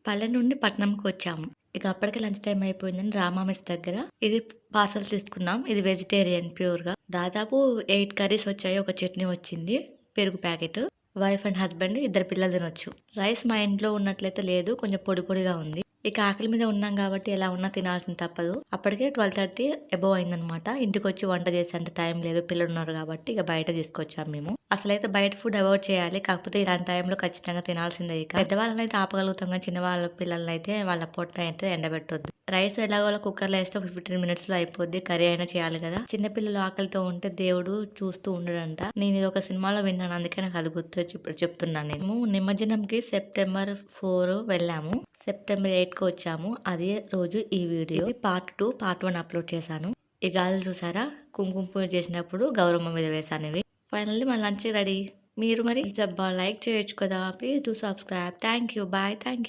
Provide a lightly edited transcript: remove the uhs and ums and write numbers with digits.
పల్లె నుండి పట్నంకి వచ్చాము. ఇక అప్పటికే లంచ్ టైమ్ అయిపోయిందని రామా మెస్ దగ్గర ఇది పార్సెల్ తీసుకున్నాం. ఇది వెజిటేరియన్ ప్యూర్‌గా. దాదాపు 8 కర్రీస్ వచ్చాయి. ఒక చట్నీ వచ్చింది. పెరుగు ప్యాకెట్. వైఫ్ అండ్ హస్బెండ్ ఇద్దరు పిల్లలు తినొచ్చు. రైస్ మా ఇంట్లో ఉన్నట్లయితే లేదు. కొంచెం పొడి పొడిగా ఉంది. ఇక ఆకలి మీద ఉన్నాం కాబట్టి ఎలా ఉన్నా తినాల్సింది తప్పదు. అప్పటికే 12:30 అబోవ్ అయిందనమాట. ఇంటికొచ్చి వంట చేసేంత టైం లేదు. పిల్లలున్నారు కాబట్టి ఇక బయట తీసుకొచ్చాం మేము. అసలైతే బయట ఫుడ్ అవాయిడ్ చేయాలి. కాకపోతే ఇలాంటి టైంలో ఖచ్చితంగా తినాల్సిందే ఇక. పెద్దవాళ్ళనైతే ఆపగలుగుతాం గానీ చిన్న వాళ్ళ పిల్లలనైతే వాళ్ళ పొట్ట అయితే ఎండబెట్టొద్దు. రైస్ ఎలాగోలా కుక్కర్‌లో ఏస్తే ఒక 15 మినిట్స్‌లో అయిపోద్ది. కర్రీ అయినా చేయాలి కదా! చిన్న పిల్లలు ఆకలితో ఉంటే దేవుడు చూస్తూ ఉండడంట. నేను ఇది ఒక సినిమాలో విన్నాను. అందుకే నాకు అది గుర్తొచ్చి ఇప్పుడు చెప్తున్నాను నేను. మేము నిమజ్జనంకి సెప్టెంబర్ 4 వెళ్ళాము. సెప్టెంబర్ 8కి వచ్చాము. అదే రోజు ఈ వీడియో. ఇది పార్ట్ 2, పార్ట్ 1 అప్లోడ్ చేశాను. ఈ గాజులు చూసారా? కుంకుమ పూజ చేసినప్పుడు గౌరమ్మ మీద వేశాను ఇవి. ఫైనల్లీ మన లంచ్ రెడీ. మీరు మరి లైక్ చేయొచ్చు కదా! Please do subscribe. Thank you. Bye. Thank you.